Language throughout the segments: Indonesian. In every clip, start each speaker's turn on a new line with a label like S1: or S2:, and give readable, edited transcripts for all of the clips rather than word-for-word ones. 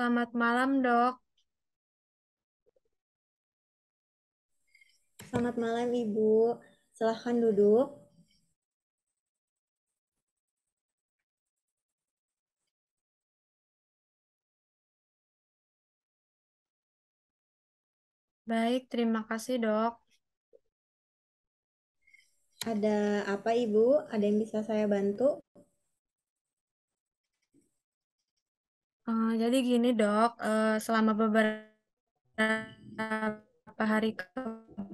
S1: Selamat malam, Dok.
S2: Selamat malam Ibu, silahkan duduk.
S1: Baik, terima kasih, Dok.
S2: Ada apa Ibu? Ada yang bisa saya bantu?
S1: Jadi gini, Dok. Selama beberapa hari kebelakang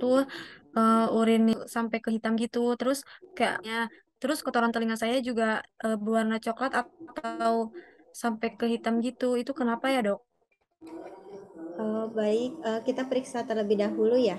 S1: tuh urin sampai ke hitam gitu. Kayaknya, terus kotoran telinga saya juga berwarna coklat atau sampai ke hitam gitu. Itu kenapa ya, Dok?
S2: Baik, kita periksa terlebih dahulu ya.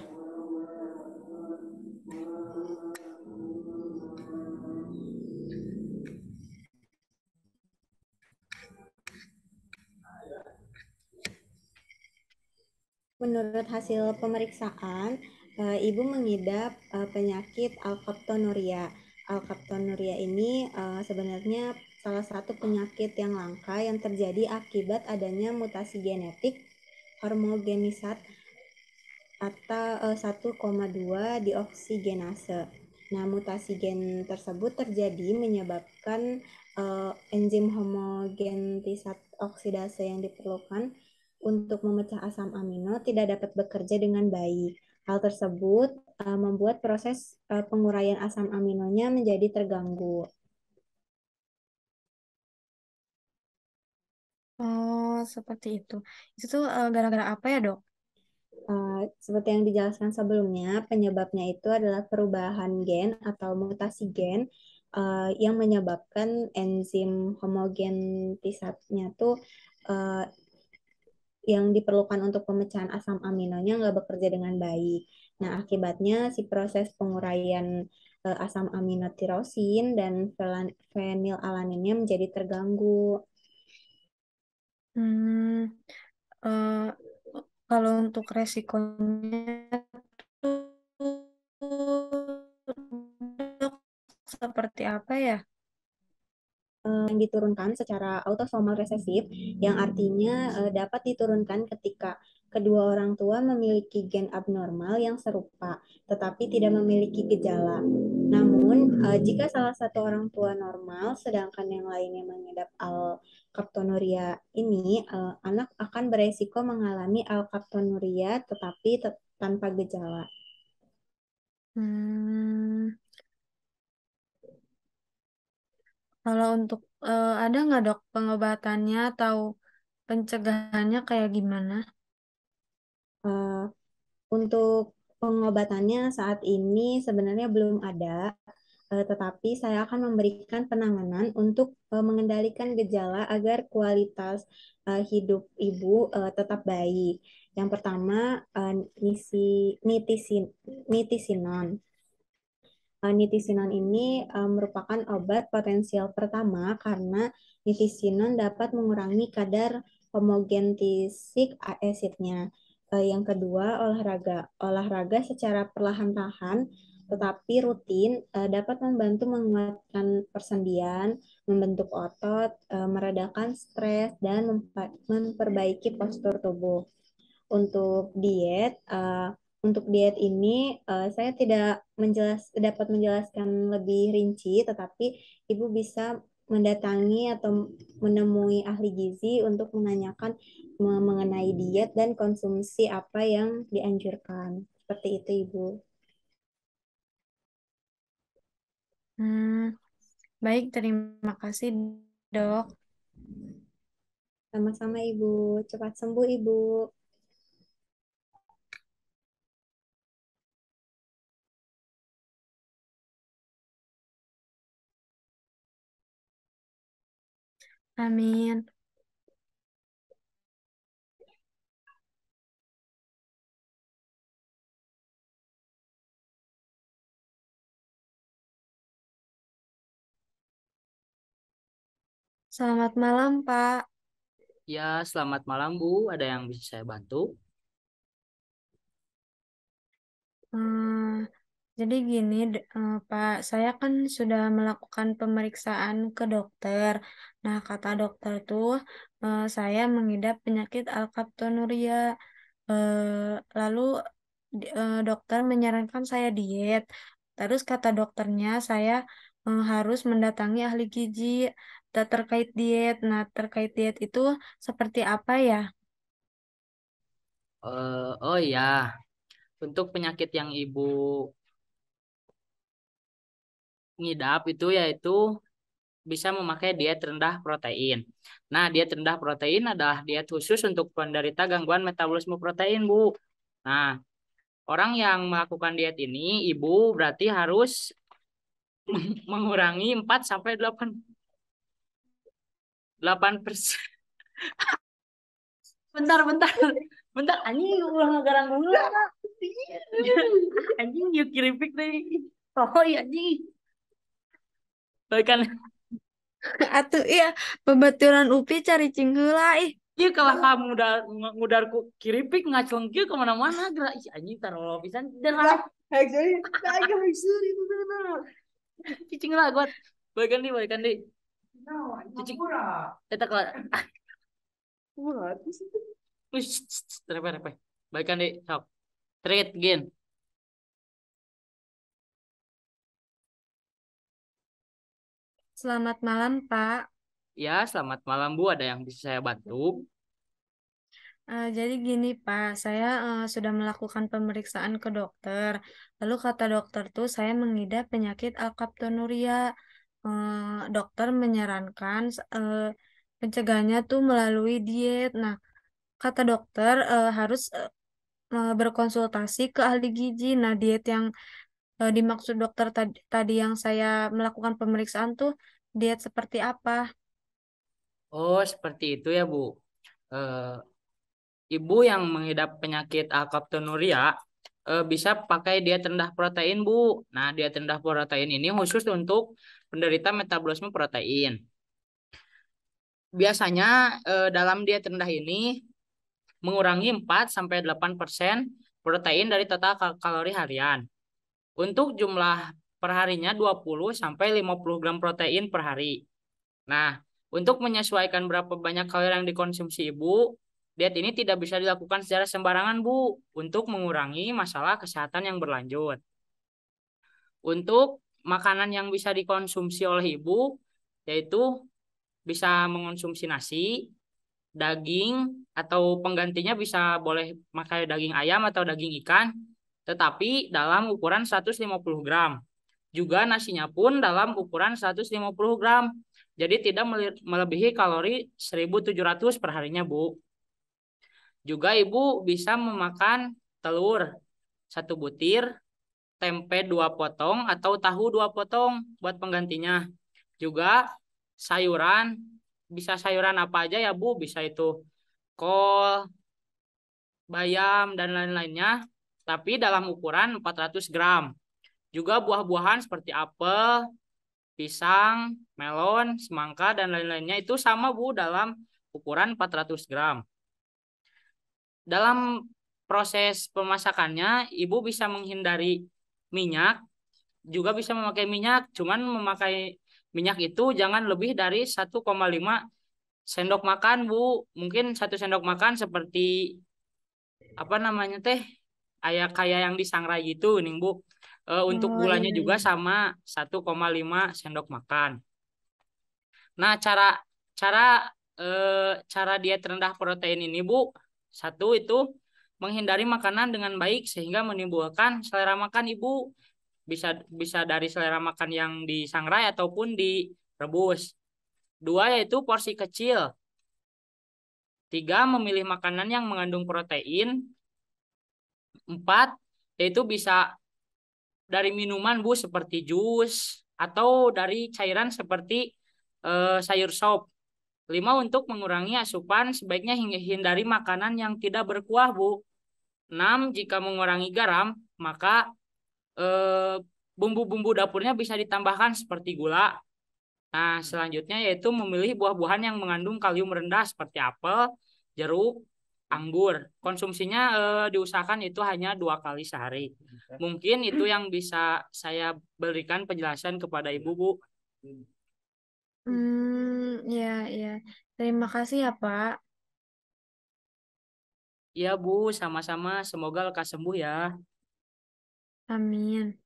S2: Menurut hasil pemeriksaan, Ibu mengidap penyakit alkaptonuria. Alkaptonuria ini sebenarnya salah satu penyakit yang langka yang terjadi akibat adanya mutasi genetik hormogenisat atau 1,2 dioksigenase. Nah, mutasi gen tersebut terjadi menyebabkan enzim homogentisat oksidase yang diperlukan untuk memecah asam amino tidak dapat bekerja dengan baik. Hal tersebut membuat proses penguraian asam aminonya menjadi terganggu.
S1: Oh, seperti itu. Itu tuh gara-gara apa ya, Dok?
S2: Seperti yang dijelaskan sebelumnya, penyebabnya itu adalah perubahan gen atau mutasi gen yang menyebabkan enzim homogentisatnya tuh uh, yang diperlukan untuk pemecahan asam aminonya nggak bekerja dengan baik. Nah, akibatnya si proses penguraian asam amino tirosin dan fenilalaninnya menjadi terganggu.
S1: Hmm, eh, Kalau untuk resikonya tuh dok, seperti apa ya?
S2: Yang diturunkan secara autosomal resesif, yang artinya dapat diturunkan ketika kedua orang tua memiliki gen abnormal yang serupa, tetapi tidak memiliki gejala. Namun, jika salah satu orang tua normal, sedangkan yang lainnya mengidap alkaptonuria ini, anak akan beresiko mengalami alkaptonuria tetapi tanpa gejala.
S1: Hmm, Kalau untuk ada nggak dok pengobatannya atau pencegahannya kayak gimana?
S2: Eh, Untuk pengobatannya saat ini sebenarnya belum ada, tetapi saya akan memberikan penanganan untuk mengendalikan gejala agar kualitas hidup ibu tetap baik. Yang pertama, nitisinon. Nitisinon ini merupakan obat potensial pertama karena nitisinon dapat mengurangi kadar homogentisik asidnya. Yang kedua, olahraga. Olahraga secara perlahan-lahan tetapi rutin dapat membantu menguatkan persendian, membentuk otot, meredakan stres, dan memperbaiki postur tubuh. Untuk diet ini saya tidak dapat menjelaskan lebih rinci, tetapi Ibu bisa mendatangi atau menemui ahli gizi untuk menanyakan mengenai diet dan konsumsi apa yang dianjurkan. Seperti itu, Ibu.
S1: Hmm, Baik, terima kasih dok.
S2: Sama-sama, Ibu. Cepat sembuh, Ibu.
S1: Amin. Selamat malam Pak.
S3: Ya, selamat malam Bu. Ada yang bisa saya bantu?
S1: Jadi gini, Pak, saya kan sudah melakukan pemeriksaan ke dokter. Nah, kata dokter tuh saya mengidap penyakit alkaptonuria. Lalu dokter menyarankan saya diet. Terus kata dokternya saya harus mendatangi ahli gizi terkait diet. Nah, terkait diet itu seperti apa ya?
S3: Oh ya, untuk penyakit yang ibu ngidap itu yaitu bisa memakai diet rendah protein. Nah, diet rendah protein adalah diet khusus untuk penderita gangguan metabolisme protein, Bu. Nah, orang yang melakukan diet ini, ibu berarti harus mengurangi 4 sampai 8%. Bentar, bentar. Bentar, anjing ulang garang gula. Anjing yuk kiripik deh. Oh iya anjing. Bahkan
S1: Atuh iya, pembaturan UPI cari cinggula ih.
S3: iya kalau kamu udah ngudarku kiripik ngacelengkir kemana-mana gerak. Ih, anjing taruh pisan derap. Actually, kagak sorry itu benar. Cicing lah gua. Balikan di. Cicing. Kita ke. What? Wih, repe. Balikan di. Sok. Trade again.
S1: Selamat malam, Pak.
S3: Ya, selamat malam Bu. Ada yang bisa saya bantu?
S1: Jadi gini Pak, saya sudah melakukan pemeriksaan ke dokter. Lalu kata dokter tuh saya mengidap penyakit alkaptonuria. Dokter menyarankan pencegahannya tuh melalui diet. Nah, kata dokter harus berkonsultasi ke ahli gizi. Nah, diet yang dimaksud dokter tadi yang saya melakukan pemeriksaan tuh diet seperti apa?
S3: Oh, seperti itu ya Bu. Eh, Ibu yang mengidap penyakit alkaptonuria bisa pakai diet rendah protein, Bu. Nah, diet rendah protein ini khusus untuk penderita metabolisme protein. Biasanya dalam diet rendah ini mengurangi 4 sampai 8% protein dari total kalori harian. Untuk jumlah perharinya 20 sampai 50 gram protein per hari. Nah, untuk menyesuaikan berapa banyak kalori yang dikonsumsi ibu, diet ini tidak bisa dilakukan secara sembarangan, Bu, untuk mengurangi masalah kesehatan yang berlanjut. Untuk makanan yang bisa dikonsumsi oleh ibu, yaitu bisa mengonsumsi nasi, daging, atau penggantinya bisa boleh pakai daging ayam atau daging ikan, tetapi dalam ukuran 150 gram. Juga nasinya pun dalam ukuran 150 gram. Jadi tidak melebihi kalori 1.700 per harinya, Bu. Juga Ibu bisa memakan telur 1 butir, tempe 2 potong, atau tahu 2 potong buat penggantinya. Juga sayuran, bisa sayuran apa aja ya, Bu. Bisa itu kol, bayam, dan lain-lainnya. Tapi dalam ukuran 400 gram. Juga buah-buahan seperti apel, pisang, melon, semangka, dan lain-lainnya itu sama Bu dalam ukuran 400 gram. Dalam proses pemasakannya, Ibu bisa menghindari minyak, juga bisa memakai minyak, cuman memakai minyak itu jangan lebih dari 1,5 sendok makan Bu. Mungkin 1 sendok makan seperti apa namanya teh, kayak yang disangrai gitu nih Bu. Untuk
S1: Oh
S3: gulanya
S1: iya
S3: juga
S1: iya.
S3: sama 1,5 sendok makan. Nah, cara cara cara diet rendah protein ini, Bu, satu itu menghindari makanan dengan baik sehingga menimbulkan selera makan Ibu. Bisa bisa dari selera makan yang disangrai ataupun direbus. Dua yaitu porsi kecil. Tiga, memilih makanan yang mengandung protein. Empat, yaitu bisa dari minuman Bu seperti jus atau dari cairan seperti sayur sop. 5, untuk mengurangi asupan sebaiknya hindari makanan yang tidak berkuah, Bu. 6, jika mengurangi garam, maka eh, bumbu-bumbu dapurnya bisa ditambahkan seperti gula. Nah, selanjutnya yaitu memilih buah-buahan yang mengandung kalium rendah seperti apel, jeruk, anggur. Konsumsinya diusahakan itu hanya 2 kali sehari. Mungkin itu yang bisa saya berikan penjelasan kepada Ibu, Bu.
S1: Ya, ya. Terima kasih ya, Pak.
S3: Iya, Bu, sama-sama. Semoga lekas sembuh ya.
S1: Amin.